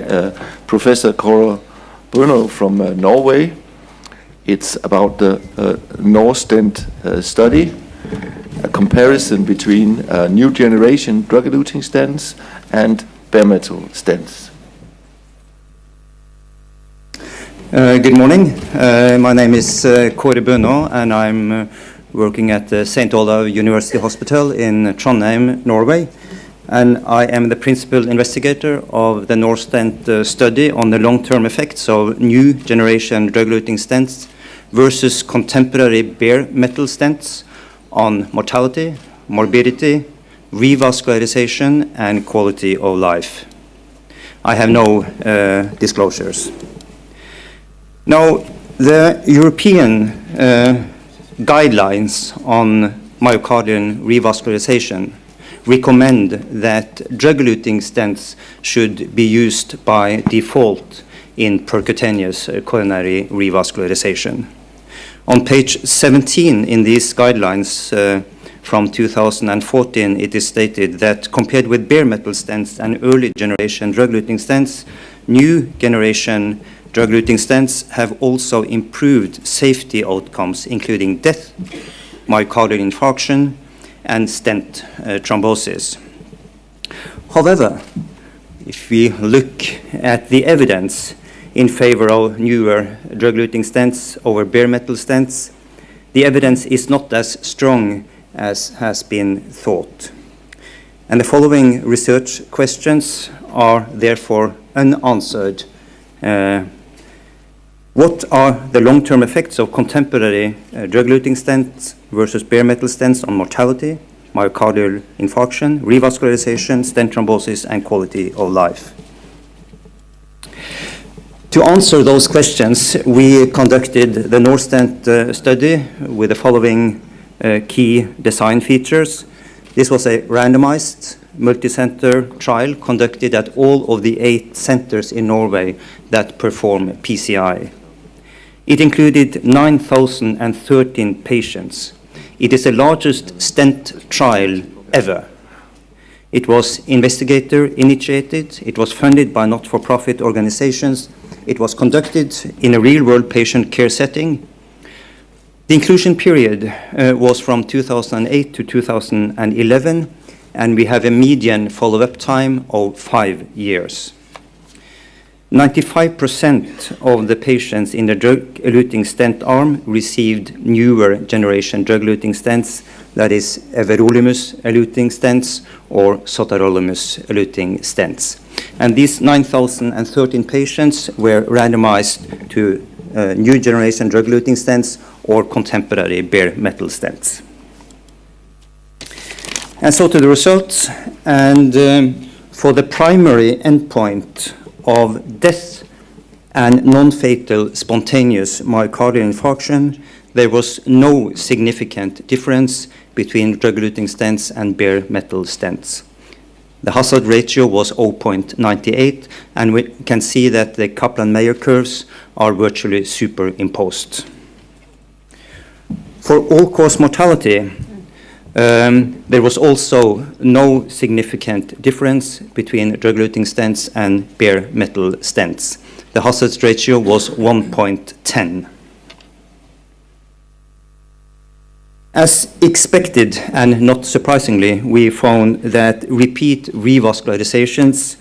by Professor Kaare Bonaa from Norway. It's about the NorStent study, a comparison between new generation drug-eluting stents and bare metal stents. Good morning. My name is Kaare Bonaa, and I'm working at the St. Olav University Hospital in Trondheim, Norway. And I am the principal investigator of the NorStent study on the long-term effects of new generation drug-eluting stents versus contemporary bare metal stents on mortality, morbidity, revascularization, and quality of life. I have no disclosures. Now, the European guidelines on myocardial revascularization recommend that drug-eluting stents should be used by default in percutaneous coronary revascularization. On page 17 in these guidelines from 2014, it is stated that compared with bare metal stents and early generation drug-eluting stents, new generation drug-eluting stents have also improved safety outcomes, including death, myocardial infarction, and stent thrombosis. However, if we look at the evidence in favor of newer drug-eluting stents over bare metal stents, the evidence is not as strong as has been thought. And the following research questions are therefore unanswered. What are the long-term effects of contemporary drug-eluting stents versus bare metal stents on mortality, myocardial infarction, revascularization, stent thrombosis, and quality of life? To answer those questions, we conducted the NorStent study with the following key design features. This was a randomized multi-center trial conducted at all of the 8 centers in Norway that perform PCI. It included 9,013 patients. It is the largest stent trial ever. It was investigator-initiated. It was funded by not-for-profit organizations. It was conducted in a real-world patient care setting. The inclusion period was from 2008 to 2011, and we have a median follow-up time of 5 years. 95% of the patients in the drug-eluting stent arm received newer generation drug-eluting stents, that is, everolimus-eluting stents or sotarolimous-eluting stents. And these 9,013 patients were randomized to new generation drug-eluting stents or contemporary bare metal stents. And so to the results, and for the primary endpoint of death and non-fatal spontaneous myocardial infarction, there was no significant difference between drug-eluting stents and bare metal stents. The hazard ratio was 0.98, and we can see that the Kaplan-Meier curves are virtually superimposed. For all-cause mortality, there was also no significant difference between drug-eluting stents and bare metal stents. The hazard ratio was 1.10. As expected, and not surprisingly, we found that repeat revascularizations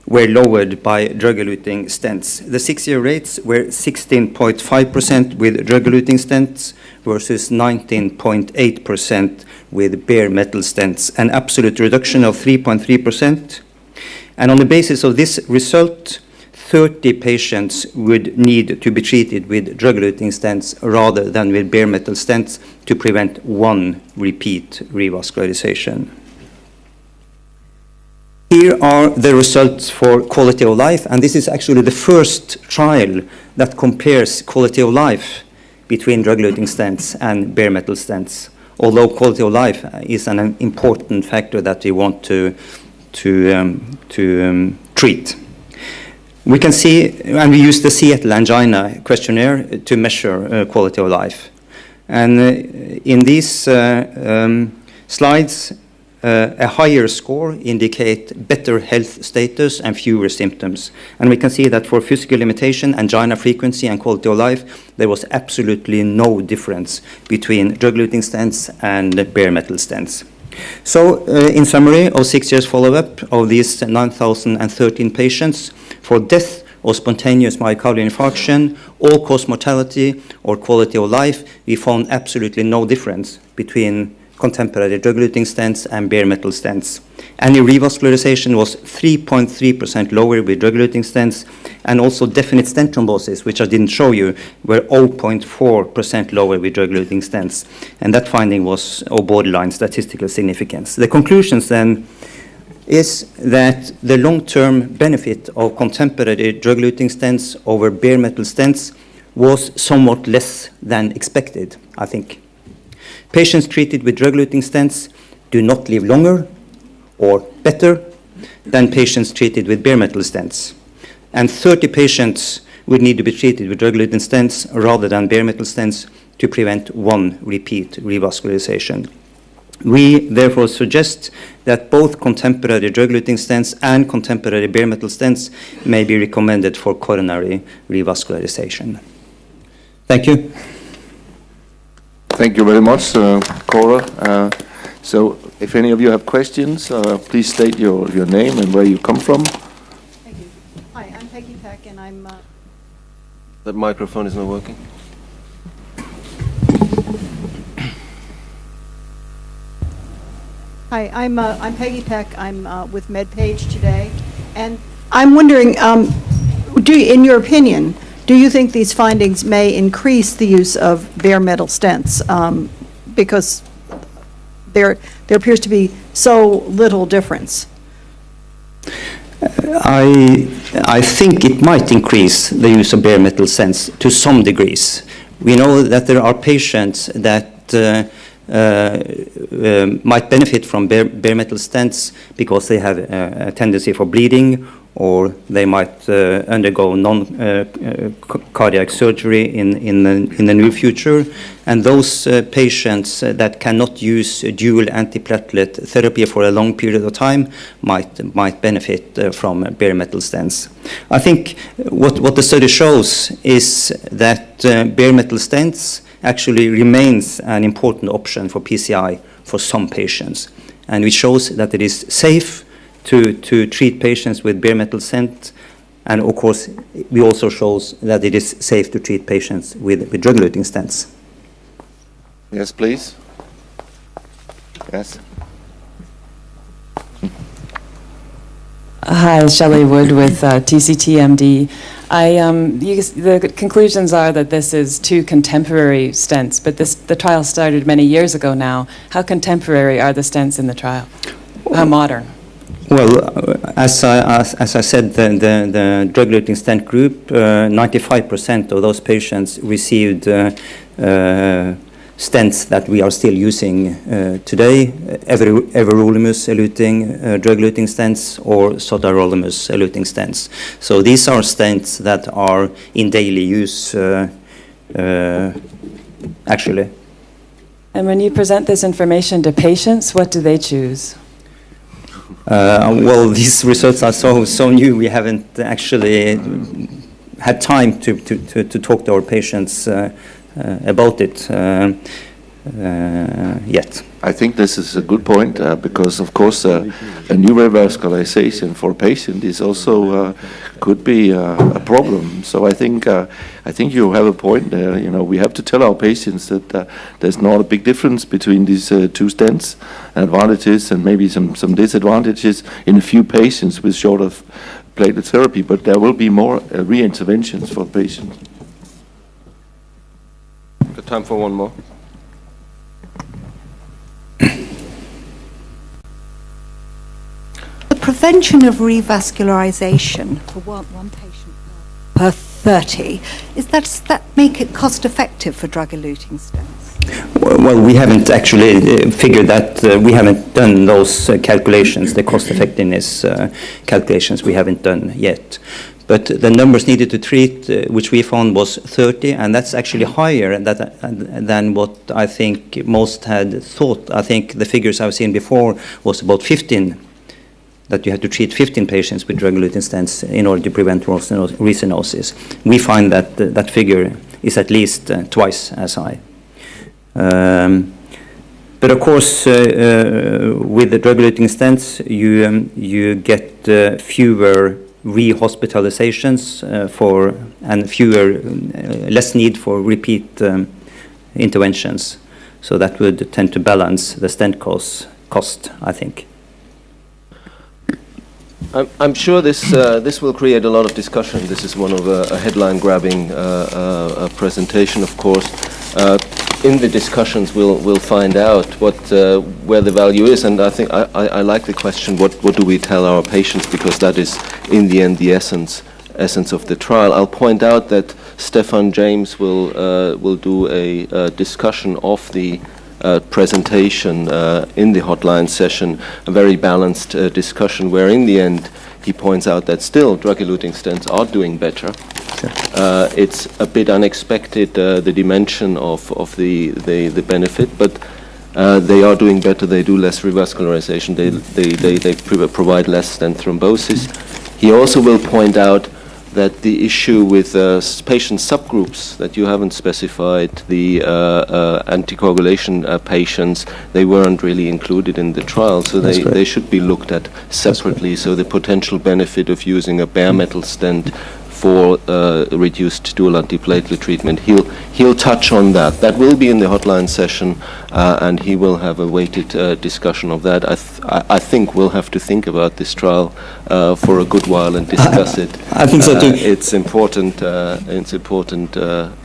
were lowered by drug-eluting stents. The 6-year rates were 16.5% with drug-eluting stents versus 19.8% with bare metal stents, an absolute reduction of 3.3%. And on the basis of this result, 30 patients would need to be treated with drug-eluting stents rather than with bare metal stents to prevent 1 repeat revascularization. Here are the results for quality of life, and this is actually the first trial that compares quality of life between drug-eluting stents and bare metal stents, although quality of life is an important factor that we want to treat. We can see, and we use the Seattle Angina questionnaire to measure quality of life. And in these slides, a higher score indicate better health status and fewer symptoms. And we can see that for physical limitation, angina frequency, and quality of life, there was absolutely no difference between drug-eluting stents and bare metal stents. So, in summary, of 6 years follow-up of these 9,013 patients, for death or spontaneous myocardial infarction, all-cause mortality, or quality of life, we found absolutely no difference between contemporary drug-eluting stents and bare metal stents. Any revascularization was 3.3% lower with drug-eluting stents, and also definite stent thrombosis, which I didn't show you, were 0.4% lower with drug-eluting stents. And that finding was of borderline statistical significance. The conclusions then is that the long-term benefit of contemporary drug-eluting stents over bare metal stents was somewhat less than expected, I think. Patients treated with drug-eluting stents do not live longer or better than patients treated with bare metal stents. And 30 patients would need to be treated with drug-eluting stents rather than bare metal stents to prevent one repeat revascularization. We therefore suggest that both contemporary drug-eluting stents and contemporary bare metal stents may be recommended for coronary revascularization. Thank you. Thank you very much, Cora. So if any of you have questions, please state your name and where you come from. Thank you. Hi, I'm Peggy Peck, and I'm... That microphone is not working. Hi, I'm Peggy Peck. I'm with MedPage today, and I'm wondering, in your opinion, do you think these findings may increase the use of bare metal stents because there appears to be so little difference? I think it might increase the use of bare metal stents to some degrees. We know that there are patients that might benefit from bare metal stents because they have a tendency for bleeding, or they might undergo non-cardiac surgery in the near future. And those patients that cannot use dual antiplatelet therapy for a long period of time might benefit from bare metal stents. I think what the study shows is that bare metal stents actually remains an important option for PCI for some patients. And it shows that it is safe to treat patients with bare metal stent, and of course we also shows that it is safe to treat patients with drug-eluting stents. Yes, please. Yes. Hi, Shelly Wood with TCT-MD. The conclusions are that this is two contemporary stents, but the trial started many years ago now. How contemporary are the stents in the trial? How modern? Well, as I said, the drug-eluting stent group, 95% of those patients received stents that we are still using today, everolimus eluting, drug-eluting stents, or sotarolimumab eluting stents. So these are stents that are in daily use, actually. And when you present this information to patients, what do they choose? Well, these results are so new, we haven't actually had time to talk to our patients about it yet. I think this is a good point because, of course, a new revascularization for a patient is also could be a problem. So I think you have a point there. You know, we have to tell our patients that there's not a big difference between these two stents, advantages and maybe some disadvantages in a few patients with shorter platelet therapy, but there will be more re-interventions for patients. Got time for one more. The prevention of revascularization for one patient per 30, does that make it cost effective for drug-eluting stents? Well, we haven't actually figured that. We haven't done those calculations, the cost effectiveness calculations we haven't done yet. But the numbers needed to treat, which we found was 30, and that's actually higher than what I think most had thought. I think the figures I've seen before was about 15, that you had to treat 15 patients with drug-eluting stents in order to prevent restenosis. We find that that figure is at least twice as high. But of course, with the drug-eluting stents, you get fewer rehospitalizations and less need for repeat interventions. So that would tend to balance the stent cost, I think. I'm sure this will create a lot of discussion. This is one of a headline-grabbing presentation, of course. In the discussions, we'll find out where the value is, and I think I like the question: what do we tell our patients? Because that is, in the end, the essence of the trial. I'll point out that Stefan James will do a discussion of the presentation in the hotline session, a very balanced discussion where in the end he points out that still drug-eluting stents are doing better. It's a bit unexpected, the dimension of the benefit, but they are doing better. They do less revascularization. They provide less stent thrombosis. He also will point out that the issue with patient subgroups that you haven't specified, the anticoagulation patients, they weren't really included in the trial, so they should be looked at separately. So the potential benefit of using a bare metal stent for reduced dual antiplatelet treatment, he'll touch on that. That will be in the hotline session, and he will have a weighted discussion of that. I think we'll have to think about this trial for a good while and discuss it. I think so too. It's important. It's important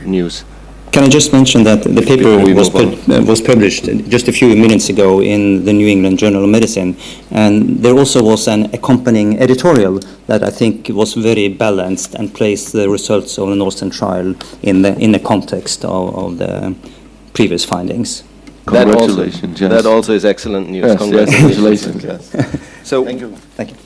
news. Can I just mention that the paper was published just a few minutes ago in the New England Journal of Medicine, and there also was an accompanying editorial that I think was very balanced and placed the results of the NorStent trial in the context of the previous findings. Congratulations. That also is excellent news. Yes, Congratulations. yes. So, Thank you.